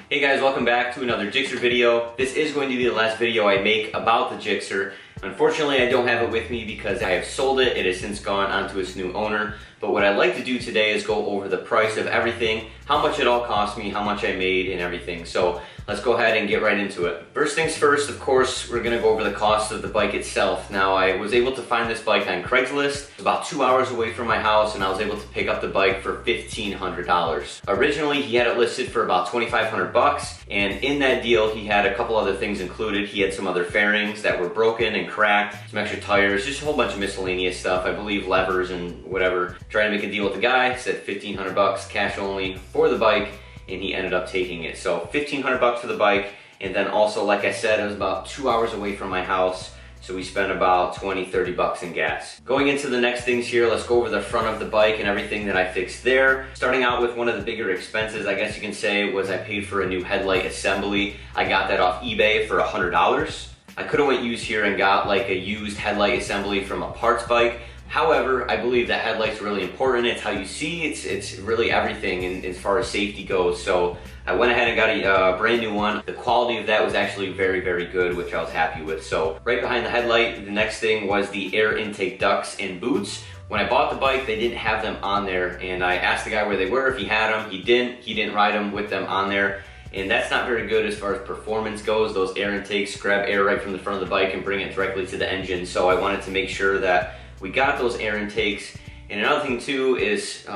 Hey guys, welcome back to another Gixxer video. This is going to be the last video I make about the Gixxer. Unfortunately, I don't have it with me because I have sold it. It has since gone on to its new owner. But what I'd like to do today is go over the price of everything, how much it all cost me, how much I made, and everything. So let's go ahead and get right into it. First things first, of course, we're gonna go over the cost of the bike itself. Now, I was able to find this bike on Craigslist. It's about 2 hours away from my house, and I was able to pick up the bike for $1,500. Originally, he had it listed for about 2,500 bucks, and in that deal, he had a couple other things included. He had some other fairings that were broken and cracked, some extra tires, just a whole bunch of miscellaneous stuff. I believe levers and whatever. Trying to make a deal with the guy, said 1,500 bucks cash only for the bike, and he ended up taking it. So 1,500 bucks for the bike, and then also, like I said, it was about 2 hours away from my house, so we spent about 20-30 bucks in gas. Going into the next things here, let's go over the front of the bike and everything that I fixed there. Starting out with one of the bigger expenses, I guess you can say, was I paid for a new headlight assembly. I got that off eBay for $100. I could have went used here and got like a used headlight assembly from a parts bike. However, I believe that headlight's really important. It's how you see, it's really everything in, as far as safety goes. So I went ahead and got a brand new one. The quality of that was actually very, very good, which I was happy with. So right behind the headlight, the next thing was the air intake ducts and boots. When I bought the bike, they didn't have them on there, and I asked the guy where they were, if he had them. He didn't ride them with them on there. And that's not very good as far as performance goes. Those air intakes grab air right from the front of the bike and bring it directly to the engine. So I wanted to make sure that we got those air intakes. And another thing too is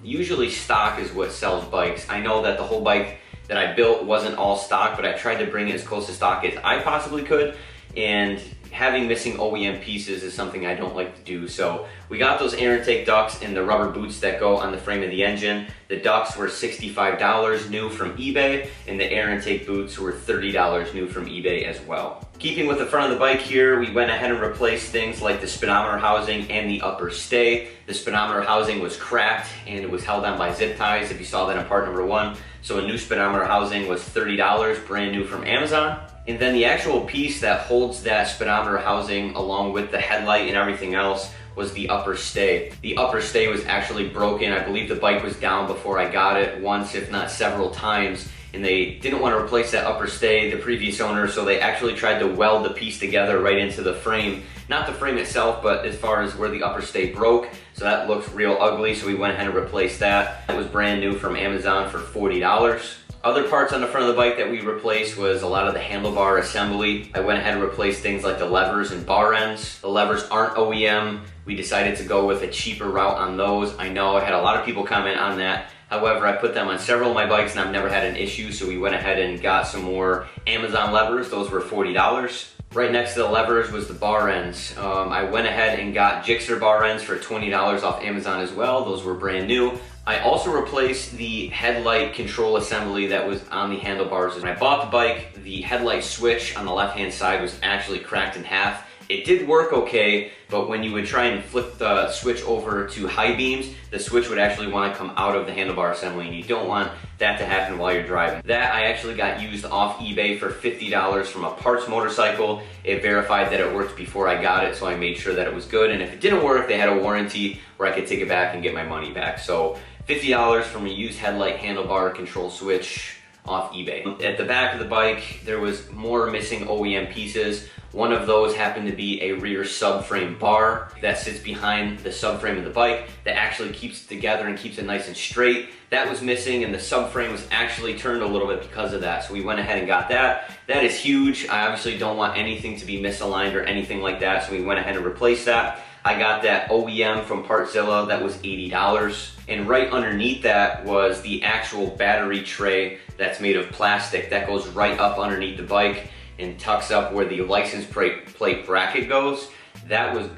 usually stock is what sells bikes. I know that the whole bike that I built wasn't all stock, but I tried to bring it as close to stock as I possibly could. And having missing OEM pieces is something I don't like to do. So we got those air intake ducts and the rubber boots that go on the frame of the engine. The ducts were $65 new from eBay, and the air intake boots were $30 new from eBay as well. Keeping with the front of the bike here, we went ahead and replaced things like the speedometer housing and the upper stay. The speedometer housing was cracked and it was held on by zip ties, if you saw that in part number 1. So a new speedometer housing was $30, brand new from Amazon. And then the actual piece that holds that speedometer housing along with the headlight and everything else was the upper stay. The upper stay was actually broken. I believe the bike was down before I got it once, if not several times, and they didn't want to replace that upper stay, the previous owner, so they actually tried to weld the piece together right into the frame. Not the frame itself, but as far as where the upper stay broke, so that looks real ugly, so we went ahead and replaced that. It was brand new from Amazon for $40. Other parts on the front of the bike that we replaced was a lot of the handlebar assembly. I went ahead and replaced things like the levers and bar ends. The levers aren't OEM. We decided to go with a cheaper route on those. I know I had a lot of people comment on that. However, I put them on several of my bikes and I've never had an issue, so we went ahead and got some more Amazon levers. Those were $40. Right next to the levers was the bar ends. I went ahead and got Gixxer bar ends for $20 off Amazon as well. Those were brand new. I also replaced the headlight control assembly that was on the handlebars. When I bought the bike, the headlight switch on the left-hand side was actually cracked in half. It did work okay, but when you would try and flip the switch over to high beams, the switch would actually want to come out of the handlebar assembly, and you don't want that to happen while you're driving. That I actually got used off eBay for $50 from a parts motorcycle. It verified that it worked before I got it, so I made sure that it was good, and if it didn't work, they had a warranty where I could take it back and get my money back. So $50 from a used headlight handlebar control switch off eBay. At the back of the bike, there was more missing OEM pieces. One of those happened to be a rear subframe bar that sits behind the subframe of the bike that actually keeps it together and keeps it nice and straight. That was missing, and the subframe was actually turned a little bit because of that. So we went ahead and got that. That is huge. I obviously don't want anything to be misaligned or anything like that, so we went ahead and replaced that. I got that OEM from Partzilla, that was $80. And right underneath that was the actual battery tray that's made of plastic that goes right up underneath the bike and tucks up where the license plate bracket goes. That was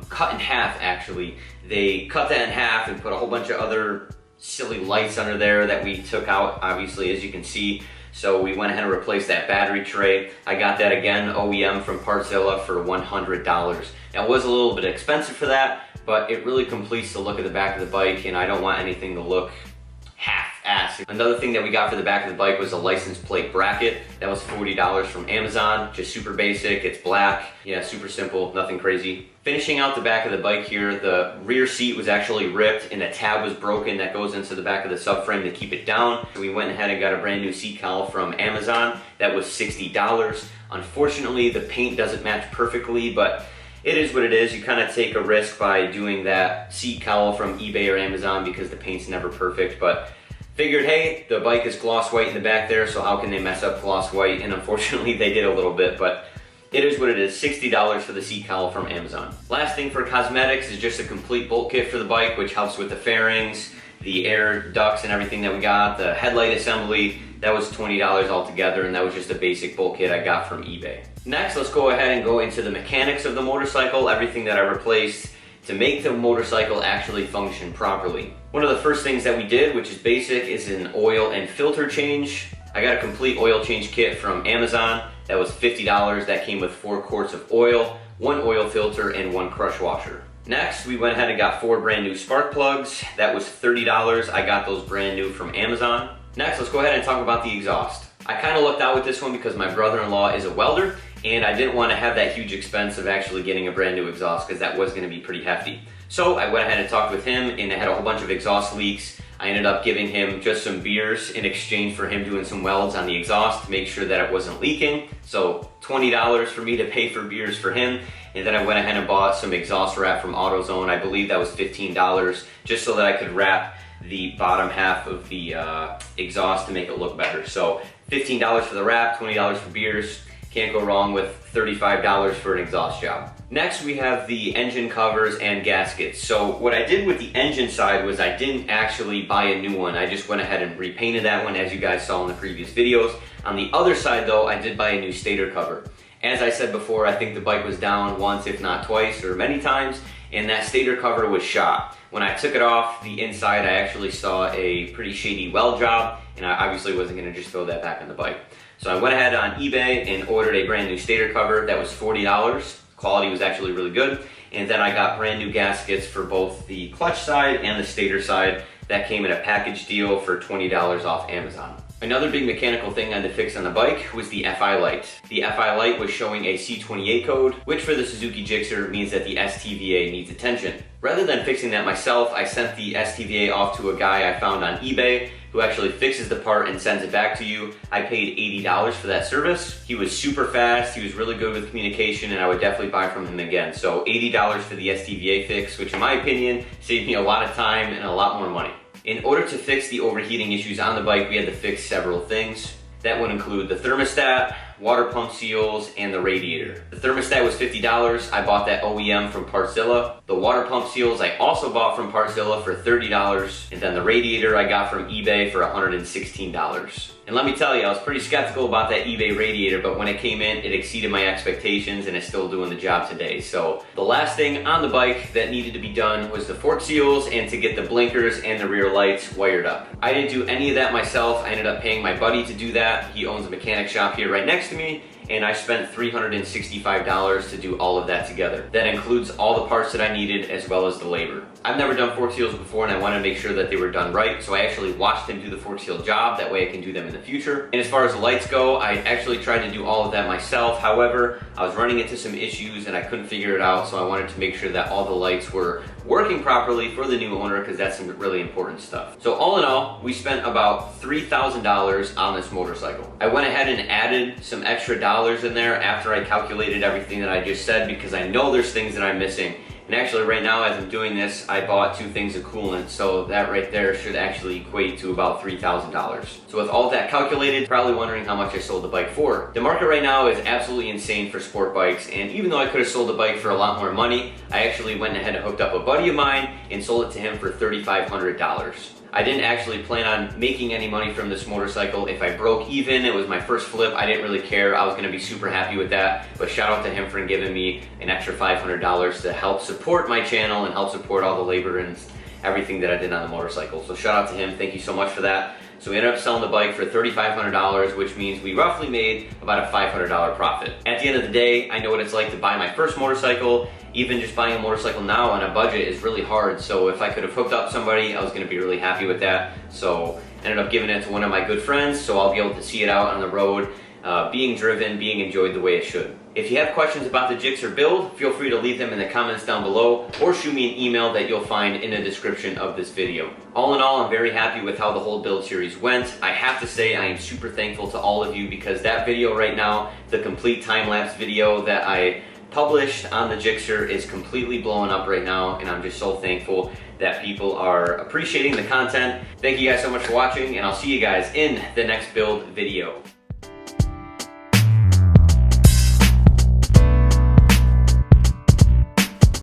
cut in half, actually. They cut that in half and put a whole bunch of other silly lights under there that we took out, obviously, as you can see. So we went ahead and replaced that battery tray. I got that again, OEM from Partzilla, for $100. Now, it was a little bit expensive for that, but it really completes the look of the back of the bike, and I don't want anything to look half ass. Another thing that we got for the back of the bike was a license plate bracket. That was $40 from Amazon, just super basic, it's black. Yeah, super simple, nothing crazy. Finishing out the back of the bike here, the rear seat was actually ripped and a tab was broken that goes into the back of the subframe to keep it down. So we went ahead and got a brand new seat cowl from Amazon. That was $60. Unfortunately, the paint doesn't match perfectly, but it is what it is. You kind of take a risk by doing that seat cowl from eBay or Amazon because the paint's never perfect, but figured, hey, the bike is gloss white in the back there, so how can they mess up gloss white? And unfortunately, they did a little bit, but it is what it is. $60 for the seat cowl from Amazon. Last thing for cosmetics is just a complete bolt kit for the bike, which helps with the fairings, the air ducts and everything that we got, the headlight assembly. That was $20 altogether, and that was just a basic bolt kit I got from eBay. Next, let's go ahead and go into the mechanics of the motorcycle, everything that I replaced to make the motorcycle actually function properly. One of the first things that we did, which is basic, is an oil and filter change. I got a complete oil change kit from Amazon. That was $50. That came with 4 quarts of oil, 1 oil filter, and 1 crush washer. Next, we went ahead and got 4 brand new spark plugs. That was $30. I got those brand new from Amazon. Next, let's go ahead and talk about the exhaust. I kind of lucked out with this one because my brother-in-law is a welder, and I didn't want to have that huge expense of actually getting a brand new exhaust because that was going to be pretty hefty. So I went ahead and talked with him, and I had a whole bunch of exhaust leaks. I ended up giving him just some beers in exchange for him doing some welds on the exhaust to make sure that it wasn't leaking. So $20 for me to pay for beers for him. And then I went ahead and bought some exhaust wrap from AutoZone. I believe that was $15, just so that I could wrap the bottom half of the exhaust to make it look better. So $15 for the wrap, $20 for beers. Can't go wrong with $35 for an exhaust job. Next, we have the engine covers and gaskets. So what I did with the engine side was I didn't actually buy a new one. I just went ahead and repainted that one, as you guys saw in the previous videos. On the other side though, I did buy a new stator cover. As I said before, I think the bike was down once, if not twice, or many times, and that stator cover was shot. When I took it off the inside, I actually saw a pretty shady weld job, and I obviously wasn't gonna just throw that back on the bike. So I went ahead on eBay and ordered a brand new stator cover. That was $40. Quality was actually really good. And then I got brand new gaskets for both the clutch side and the stator side. That came in a package deal for $20 off Amazon. Another big mechanical thing I had to fix on the bike was the FI light. The FI light was showing a C28 code, which for the Suzuki GSXR means that the STVA needs attention. Rather than fixing that myself, I sent the STVA off to a guy I found on eBay who actually fixes the part and sends it back to you. I paid $80 for that service. He was super fast, he was really good with communication, and I would definitely buy from him again. So $80 for the STVA fix, which in my opinion saved me a lot of time and a lot more money. In order to fix the overheating issues on the bike, we had to fix several things. That would include the thermostat, water pump seals, and the radiator. The thermostat was $50. I bought that OEM from Partzilla. The water pump seals I also bought from Partzilla for $30. And then the radiator I got from eBay for $116. And let me tell you, I was pretty skeptical about that eBay radiator, but when it came in, it exceeded my expectations and it's still doing the job today. So the last thing on the bike that needed to be done was the fork seals and to get the blinkers and the rear lights wired up. I didn't do any of that myself. I ended up paying my buddy to do that. He owns a mechanic shop here right next to me, and I spent $365 to do all of that together. That includes all the parts that I needed as well as the labor. I've never done fork seals before, and I wanted to make sure that they were done right, so I actually watched him do the fork seal job. That way I can do them in the future. And as far as the lights go, I actually tried to do all of that myself. However, I was running into some issues and I couldn't figure it out, so I wanted to make sure that all the lights were working properly for the new owner, because that's some really important stuff. So all in all, we spent about $3,000 on this motorcycle. I went ahead and added some extra dollars in there after I calculated everything that I just said, because I know there's things that I'm missing. And actually right now, as I'm doing this, I bought 2 things of coolant, so that right there should actually equate to about $3,000. So with all that calculated, probably wondering how much I sold the bike for. The market right now is absolutely insane for sport bikes, and even though I could have sold the bike for a lot more money, I actually went ahead and hooked up a buddy of mine and sold it to him for $3,500. I didn't actually plan on making any money from this motorcycle. If I broke even, it was my first flip, I didn't really care. I was gonna be super happy with that, but shout out to him for giving me an extra $500 to help support my channel and help support all the labor and everything that I did on the motorcycle. So shout out to him, thank you so much for that. So we ended up selling the bike for $3,500, which means we roughly made about a $500 profit. At the end of the day, I know what it's like to buy my first motorcycle even just buying a motorcycle now on a budget is really hard. So if I could have hooked up somebody, I was gonna be really happy with that. So ended up giving it to one of my good friends, so I'll be able to see it out on the road, being driven, being enjoyed the way it should. If you have questions about the Gixxer build, feel free to leave them in the comments down below, or shoot me an email that you'll find in the description of this video. All in all, I'm very happy with how the whole build series went. I have to say I am super thankful to all of you, because that video right now, the complete time-lapse video that I published on the Gixxer, is completely blowing up right now, and I'm just so thankful that people are appreciating the content. Thank you guys so much for watching, and I'll see you guys in the next build video.